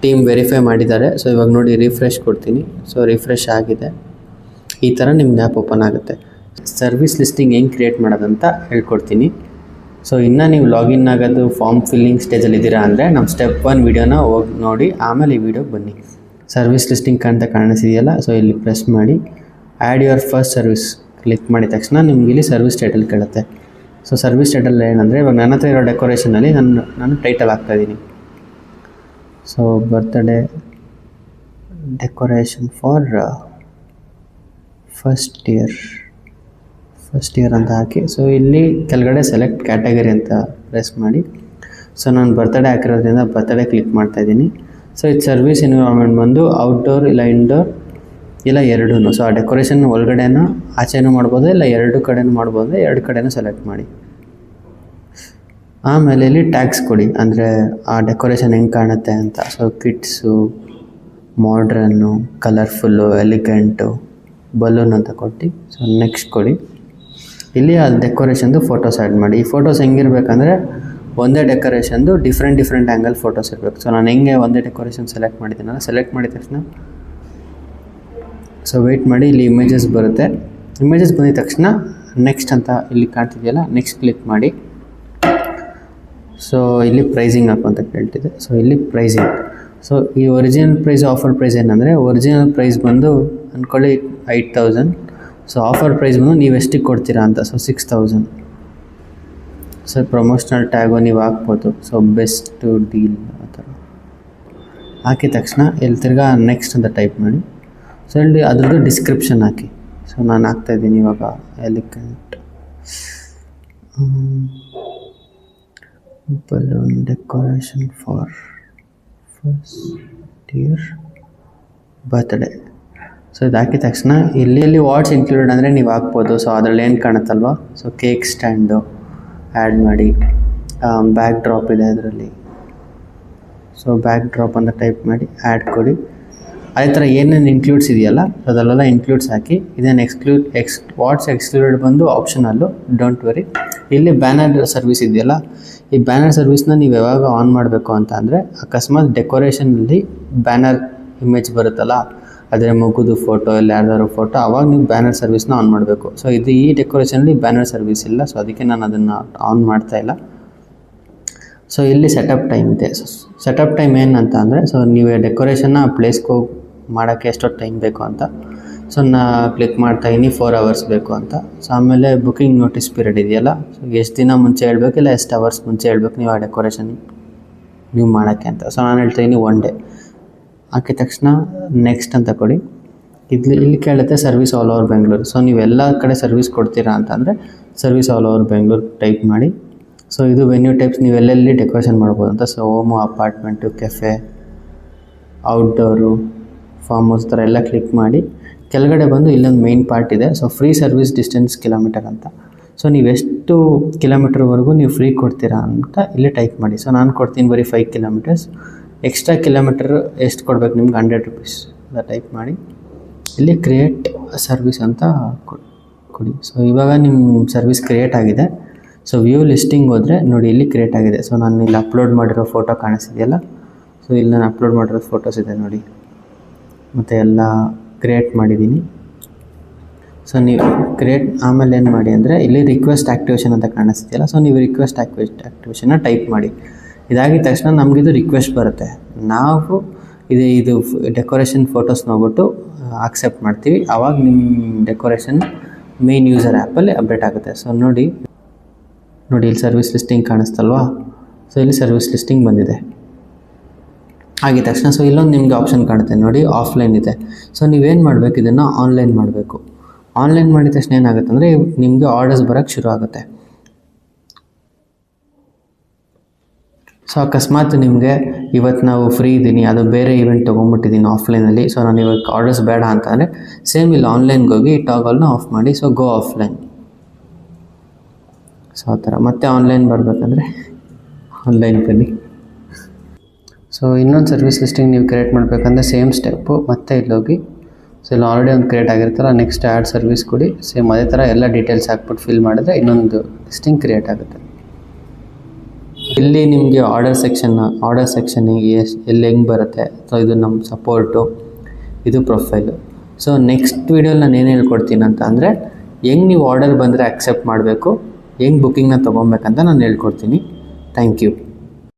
Team verify ಮಾಡಿದ್ದಾರೆ. So ಇವಾಗ ನೋಡಿ ರಿಫ್ರೆಶ್ ಕೊಡ್ತೀನಿ. ಸೊ ರಿಫ್ರೆಶ್ ಆಗಿದೆ. ಈ ಥರ ನಿಮ್ಗೆ ಆ್ಯಪ್ ಓಪನ್ ಆಗುತ್ತೆ. ಸರ್ವಿಸ್ ಲಿಸ್ಟಿಂಗ್ ಹೆಂಗೆ ಕ್ರಿಯೇಟ್ ಮಾಡೋದಂತ ಹೇಳ್ಕೊಡ್ತೀನಿ. ಸೊ ಇನ್ನು ನೀವು ಲಾಗಿನ್ ಆಗೋದು ಫಾರ್ಮ್ ಫಿಲ್ಲಿಂಗ್ ಸ್ಟೇಜಲ್ಲಿದ್ದೀರಾ ಅಂದರೆ ನಮ್ಮ ಸ್ಟೆಪ್ 1 ವೀಡಿಯೋನ ಹೋಗಿ ನೋಡಿ ಆಮೇಲೆ ಈ ವಿಡಿಯೋಗೆ ಬನ್ನಿ. ಸರ್ವಿಸ್ ಲಿಸ್ಟಿಂಗ್ ಕಾಣಿಸಿದೆಯಲ್ಲ, ಸೊ ಇಲ್ಲಿ ಪ್ರೆಸ್ ಮಾಡಿ add your first service click ಮಾಡಿದ ತಕ್ಷಣ ನಿಮ್ಗೆ ಇಲ್ಲಿ ಸರ್ವಿಸ್ ಟೈಟಲ್ ಕೇಳುತ್ತೆ. ಸೊ ಸರ್ವಿಸ್ ಟೈಟಲ್ ಏನಂದರೆ ಇವಾಗ ನನ್ನ ಹತ್ರ ಇರೋ ಡೆಕೋರೇಷನಲ್ಲಿ ನಾನು ಟೈಟಲ್ ಹಾಕ್ತಾಯಿದ್ದೀನಿ. So birthday decoration for first year ಅಂತ ಹಾಕಿ, ಸೊ ಇಲ್ಲಿ ಕೆಳಗಡೆ ಸೆಲೆಕ್ಟ್ ಕ್ಯಾಟಗರಿ ಅಂತ ಪ್ರೆಸ್ ಮಾಡಿ. ಸೊ ನಾನು ಬರ್ತ್ಡೇ ಹಾಕಿರೋದ್ರಿಂದ ಬರ್ತ್ಡೇ ಕ್ಲಿಕ್ ಮಾಡ್ತಾಯಿದ್ದೀನಿ. ಸೊ ಇದು ಸರ್ವಿಸ್ ಎನ್ವಿರಾನ್ಮೆಂಟ್ ಬಂದು ಔಟ್ಡೋರ್ ಇಲ್ಲ ಇಂಡೋರ್ ಇಲ್ಲ ಎರಡೂ. ಸೊ ಆ ಡೆಕೋರೇಷನ್ ಒಳಗಡೆನೂ ಆಚೆನೂ ಮಾಡ್ಬೋದು, ಇಲ್ಲ ಎರಡು ಕಡೆನೂ ಮಾಡ್ಬೋದು. ಎರಡು ಕಡೆನೂ ಸೆಲೆಕ್ಟ್ ಮಾಡಿ. ಆಮೇಲೆ ಇಲ್ಲಿ ಟ್ಯಾಗ್ಸ್ ಕೊಡಿ, ಅಂದರೆ ಆ ಡೆಕೋರೇಷನ್ ಹೆಂಗೆ ಕಾಣುತ್ತೆ ಅಂತ. ಸೊ ಕಿಡ್ಸು, ಮಾಡ್ರನ್ನು, ಕಲರ್ಫುಲ್ಲು, ಎಲಿಗೆಂಟು, ಬಲೂನ್ ಅಂತ ಕೊಟ್ಟು ಸೊ ನೆಕ್ಸ್ಟ್ ಕೊಡಿ. ಇಲ್ಲಿ ಆ ಡೆಕೋರೇಷನ್ದು ಫೋಟೋಸ್ ಆ್ಯಡ್ ಮಾಡಿ. ಈ ಫೋಟೋಸ್ ಹೆಂಗಿರ್ಬೇಕಂದ್ರೆ ಒಂದೇ ಡೆಕೋರೇಷನ್ದು ಡಿಫ್ರೆಂಟ್ ಆ್ಯಂಗಲ್ ಫೋಟೋಸ್ ಇರಬೇಕು. ಸೊ ನಾನು ಹೆಂಗೆ ಒಂದೇ ಡೆಕೋರೇಷನ್ ಸೆಲೆಕ್ಟ್ ಮಾಡಿದ್ದೀನಲ್ಲ, ಸೆಲೆಕ್ಟ್ ಮಾಡಿದ ತಕ್ಷಣ ಸೊ ವೆಯ್ಟ್ ಮಾಡಿ, ಇಲ್ಲಿ ಇಮೇಜಸ್ ಬರುತ್ತೆ. ಇಮೇಜಸ್ ಬಂದಿದ ತಕ್ಷಣ ನೆಕ್ಸ್ಟ್ ಅಂತ ಇಲ್ಲಿ ಕಾಣ್ತಿದೆಯಲ್ಲ, ನೆಕ್ಸ್ಟ್ ಕ್ಲಿಕ್ ಮಾಡಿ. ಸೊ ಇಲ್ಲಿ ಪ್ರೈಸಿಂಗ್ ಹಾಕು ಅಂತ ಕೇಳ್ತಿದೆ. ಸೊ ಇಲ್ಲಿ ಪ್ರೈಸಿಂಗ್. ಸೊ ಈ ಒರಿಜಿನಲ್ ಪ್ರೈಸ್ ಆಫರ್ ಪ್ರೈಸ್ ಏನಂದರೆ ಒರಿಜಿನಲ್ ಪ್ರೈಸ್ ಬಂದು ಅಂದ್ಕೊಳ್ಳಿ 8,000. ಸೊ ಆಫರ್ ಪ್ರೈಸ್ ಬಂದು ನೀವು ಎಷ್ಟಿಗೆ ಕೊಡ್ತೀರಾ ಅಂತ. ಸೊ 6,000. ಸೊ ಪ್ರಮೋಷ್ನಲ್ ಟ್ಯಾಗು ನೀವು ಹಾಕ್ಬೋದು. ಸೊ ಬೆಸ್ಟ್ ಡೀಲ್ ಆ ಥರ ಹಾಕಿದ ತಕ್ಷಣ ಇಲ್ಲಿ ತಿರ್ಗಾ ನೆಕ್ಸ್ಟ್ ಅಂತ ಟೈಪ್ ಮಾಡಿ. ಸೊ ಇಲ್ಲಿ ಅದ್ರದ್ದು ಡಿಸ್ಕ್ರಿಪ್ಷನ್ ಹಾಕಿ. ಸೊ ನಾನು ಹಾಕ್ತಾಯಿದ್ದೀನಿ ಇವಾಗ elegant balloon decoration for first year birthday. So ಇದು ಹಾಕಿದ ತಕ್ಷಣ ಇಲ್ಲಿ ವಾಟ್ಸ್ ಇನ್ಕ್ಲೂಡೆಡ್ ಅಂದರೆ ನೀವು ಹಾಕ್ಬೋದು. ಸೊ ಅದರಲ್ಲಿ ಏನು ಕಾಣುತ್ತಲ್ವ, ಸೊ ಕೇಕ್ ಸ್ಟ್ಯಾಂಡು ಆ್ಯಡ್ ಮಾಡಿ. ಬ್ಯಾಕ್ ಡ್ರಾಪ್ ಇದೆ ಅದರಲ್ಲಿ. ಸೊ ಬ್ಯಾಕ್ ಡ್ರಾಪ್ ಅಂತ ಟೈಪ್ ಮಾಡಿ ಆ್ಯಡ್ ಕೊಡಿ. ಅದೇ ಥರ ಏನೇನು ಇನ್ಕ್ಲೂಡ್ಸ್ ಇದೆಯಲ್ಲ ಅದರಲ್ಲೆಲ್ಲ ಇನ್ಕ್ಲೂಡ್ಸ್ ಹಾಕಿ. ಇದನ್ನು ವಾಟ್ಸ್ ಎಕ್ಸ್ಕ್ಲೂಡೆಡ್ ಬಂದು ಆಪ್ಷನಲ್ಲು, ಡೋಂಟ್ ವರಿ. ಇಲ್ಲಿ ಬ್ಯಾನರ್ ಸರ್ವಿಸ್ ಇದೆಯಲ್ಲ, ಈ ಬ್ಯಾನರ್ ಸರ್ವಿಸ್ನ ನೀವು ಯಾವಾಗ ಆನ್ ಮಾಡಬೇಕು ಅಂತ ಅಂದರೆ ಅಕಸ್ಮಾತ್ ಡೆಕೋರೇಷನಲ್ಲಿ ಬ್ಯಾನರ್ ಇಮೇಜ್ ಬರುತ್ತಲ್ಲ, ಅದರ ಮಗುದು ಫೋಟೋ ಇಲ್ಲ ಯಾರ್ದಾದ್ರು ಫೋಟೋ, ಆವಾಗ ನೀವು ಬ್ಯಾನರ್ ಸರ್ವಿಸ್ನ ಆನ್ ಮಾಡಬೇಕು. ಸೊ ಇದು ಈ ಡೆಕೋರೇಷನಲ್ಲಿ ಬ್ಯಾನರ್ ಸರ್ವಿಸ್ ಇಲ್ಲ, ಸೊ ಅದಕ್ಕೆ ನಾನು ಅದನ್ನು ಆನ್ ಮಾಡ್ತಾಯಿಲ್ಲ. ಸೊ ಇಲ್ಲಿ ಸೆಟಪ್ ಟೈಮ್ ಇದೆ. ಸೊ ಸೆಟಪ್ ಟೈಮ್ ಏನಂತ ಅಂದರೆ, ಸೊ ನೀವು ಡೆಕೋರೇಷನ್ನ ಪ್ಲೇಸ್ಗೆ ಹೋಗಿ ಮಾಡೋಕ್ಕೆ ಎಷ್ಟೊತ್ತು ಟೈಮ್ ಬೇಕು ಅಂತ. ಸೊ ಕ್ಲಿಕ್ ಮಾಡ್ತಾಯಿದ್ದೀನಿ 4 hours ಬೇಕು ಅಂತ. ಸೊ ಆಮೇಲೆ ಬುಕಿಂಗ್ ನೋಟಿಸ್ ಪೀರಿಯಡ್ ಇದೆಯಲ್ಲ, ಸೊ ಎಷ್ಟು ದಿನ ಮುಂಚೆ ಹೇಳಬೇಕು ಇಲ್ಲ ಎಷ್ಟು ಅವರ್ಸ್ ಮುಂಚೆ ಹೇಳಬೇಕು ನೀವು ಆ ಡೆಕೋರೇಷನ್ ನೀವು ಮಾಡೋಕ್ಕೆ ಅಂತ. ಸೊ ನಾನು ಹೇಳ್ತಾಯಿದ್ದೀನಿ 1 day. ಹಾಕಿದ ತಕ್ಷಣ ನೆಕ್ಸ್ಟ್ ಅಂತ ಕೊಡಿ. ಇಲ್ಲಿ ಕೇಳುತ್ತೆ service all over Bengaluru. So ನೀವು ಎಲ್ಲ ಕಡೆ ಸರ್ವಿಸ್ ಕೊಡ್ತೀರಾ ಅಂತಂದರೆ service all over Bengaluru type ಮಾಡಿ. ಸೊ ಇದು ವೆನ್ಯೂ ಟೈಪ್ಸ್ ನೀವು ಎಲ್ಲೆಲ್ಲಿ ಡೆಕೋರೇಷನ್ ಮಾಡ್ಬೋದು ಅಂತ. So home, apartment, cafe, outdoor, farm house ಥರ ಎಲ್ಲ ಕ್ಲಿಕ್ ಮಾಡಿ. ಕೆಳಗಡೆ ಬಂದು ಇಲ್ಲೊಂದು ಮೇನ್ ಪಾರ್ಟ್ ಇದೆ. So free service distance kilometre ಅಂತ. ಸೊ ನೀವು ಎಷ್ಟು ಕಿಲೋಮೀಟ್ರ್ವರೆಗೂ ನೀವು ಫ್ರೀ ಕೊಡ್ತೀರಾ ಅಂತ ಇಲ್ಲಿ ಟೈಪ್ ಮಾಡಿ. ಸೊ ನಾನು ಕೊಡ್ತೀನಿ ಬರೀ 5 kilometers. ಎಕ್ಸ್ಟ್ರಾ ಕಿಲೋಮೀಟರ್ ಎಷ್ಟು ಕೊಡಬೇಕು ನಿಮ್ಗೆ 100 rupees ಅಂತ ಟೈಪ್ ಮಾಡಿ. ಇಲ್ಲಿ ಕ್ರಿಯೇಟ್ ಸರ್ವಿಸ್ ಅಂತ ಕೊಡಿ. ಸೊ ಇವಾಗ ನಿಮ್ಮ ಸರ್ವಿಸ್ ಕ್ರಿಯೇಟ್ ಆಗಿದೆ. ಸೊ ವ್ಯೂ ಲಿಸ್ಟಿಂಗ್ ಹೋದರೆ ನೋಡಿ ಇಲ್ಲಿ ಕ್ರಿಯೇಟ್ ಆಗಿದೆ. ಸೊ ನಾನು ಇಲ್ಲಿ ಅಪ್ಲೋಡ್ ಮಾಡಿರೋ ಫೋಟೋ ಕಾಣಿಸ್ತಿದೆಯಲ್ಲ, ಸೊ ಇಲ್ಲಿ ನಾನು ಅಪ್ಲೋಡ್ ಮಾಡಿರೋ ಫೋಟೋಸ್ ಇದೆ ನೋಡಿ, ಮತ್ತು ಎಲ್ಲ ಕ್ರಿಯೇಟ್ ಮಾಡಿದ್ದೀನಿ. ಸೊ ನೀವು ಕ್ರಿಯೇಟ್ ಆಮೇಲೆ ಏನು ಮಾಡಿ ಅಂದರೆ ಇಲ್ಲಿ ರಿಕ್ವೆಸ್ಟ್ ಆ್ಯಕ್ಟಿವೇಷನ್ ಅಂತ ಕಾಣಿಸ್ತಿದೆಯಲ್ಲ, ಸೊ ನೀವು ರಿಕ್ವೆಸ್ಟ್ ಆ್ಯಕ್ಟಿವೇಷನ್ನ ಟೈಪ್ ಮಾಡಿ. ಇದಾಗಿದ ತಕ್ಷಣ ನಮಗಿದು ರಿಕ್ವೆಸ್ಟ್ ಬರುತ್ತೆ. ನಾವು ಇದು ಡೆಕೋರೇಷನ್ ಫೋಟೋಸ್ ನೋಡ್ಬಿಟ್ಟು ಆಕ್ಸೆಪ್ಟ್ ಮಾಡ್ತೀವಿ. ಆವಾಗ ನಿಮ್ಮ ಡೆಕೋರೇಷನ್ ಮೇನ್ ಯೂಸರ್ ಆ್ಯಪಲ್ಲಿ ಅಪ್ಡೇಟ್ ಆಗುತ್ತೆ. ಸೊ ನೋಡಿ ಇಲ್ಲಿ ಸರ್ವಿಸ್ ಲಿಸ್ಟಿಂಗ್ ಕಾಣಿಸ್ತಲ್ವಾ. ಸೊ ಇಲ್ಲಿ ಸರ್ವಿಸ್ ಲಿಸ್ಟಿಂಗ್ ಬಂದಿದೆ. ಆಗಿದ ತಕ್ಷಣ ಸೊ ಇಲ್ಲೊಂದು ನಿಮಗೆ ಆಪ್ಷನ್ ಕಾಣುತ್ತೆ ನೋಡಿ, ಆಫ್ಲೈನ್ ಇದೆ. ಸೊ ನೀವೇನು ಮಾಡಬೇಕು, ಇದನ್ನು ಆನ್ಲೈನ್ ಮಾಡಬೇಕು. ಆನ್ಲೈನ್ ಮಾಡಿದ ತಕ್ಷಣ ಏನಾಗುತ್ತೆ ಅಂದರೆ ನಿಮಗೆ ಆರ್ಡರ್ಸ್ ಬರೋಕ್ಕೆ ಶುರು ಆಗುತ್ತೆ. ಸೊ ಅಕಸ್ಮಾತ್ ನಿಮಗೆ ಇವತ್ತು ನಾವು ಫ್ರೀ ಇದ್ದೀನಿ, ಅದು ಬೇರೆ ಈವೆಂಟ್ ತೊಗೊಂಬಿಟ್ಟಿದ್ದೀನಿ ಆಫ್ಲೈನಲ್ಲಿ, ಸೊ ನಾನು ಇವಾಗ ಆರ್ಡರ್ಸ್ ಬೇಡ ಅಂತಂದರೆ ಸೇಮ್ ಇಲ್ಲಿ ಆನ್ಲೈನ್ಗೆ ಹೋಗಿ ಈ ಟಾಗಲ್ನ ಆಫ್ ಮಾಡಿ. So go offline. ಸೊ ಆ ಥರ ಮತ್ತೆ ಆನ್ಲೈನ್ ಬರಬೇಕಂದ್ರೆ ಆನ್ಲೈನ್ ಬನ್ನಿ. ಸೊ ಇನ್ನೊಂದು ಸರ್ವಿಸ್ ಲಿಸ್ಟಿಂಗ್ ನೀವು ಕ್ರಿಯೇಟ್ ಮಾಡಬೇಕಂದ್ರೆ ಸೇಮ್ ಸ್ಟೆಪ್ಪು. ಮತ್ತೆ ಇಲ್ಲೋಗಿ ಸೊ ಇಲ್ಲಿ ಆಲ್ರೆಡಿ ಒಂದು ಕ್ರಿಯೇಟ್ ಆಗಿರುತ್ತಲ್ಲ, ನೆಕ್ಸ್ಟ್ ಆ್ಯಡ್ ಸರ್ವಿಸ್ ಕೊಡಿ. ಸೇಮ್ ಅದೇ ಥರ ಎಲ್ಲ ಡೀಟೇಲ್ಸ್ ಹಾಕ್ಬಿಟ್ಟು ಫಿಲ್ ಮಾಡಿದ್ರೆ ಇನ್ನೊಂದು ಲಿಸ್ಟಿಂಗ್ ಕ್ರಿಯೇಟ್ ಆಗುತ್ತೆ. ಇಲ್ಲಿ ನಿಮಗೆ ಆರ್ಡರ್ ಸೆಕ್ಷನ್ನಿಗೆ ಎಲ್ಲಿ ಹೆಂಗೆ ಬರುತ್ತೆ. ಸೊ ಇದು ನಮ್ಮ ಸಪೋರ್ಟು, ಇದು ಪ್ರೊಫೈಲು. ಸೊ ನೆಕ್ಸ್ಟ್ ವೀಡಿಯೋಲಿ ನಾನು ಏನು ಹೇಳ್ಕೊಡ್ತೀನಿ ಅಂತ ಅಂದರೆ ಹೆಂಗೆ ನೀವು ಆರ್ಡರ್ ಬಂದರೆ ಅಕ್ಸೆಪ್ಟ್ ಮಾಡಬೇಕು, ಹೆಂಗೆ ಬುಕ್ಕಿಂಗ್ನ ತೊಗೊಬೇಕಂತ ನಾನು ಹೇಳ್ಕೊಡ್ತೀನಿ. Thank you.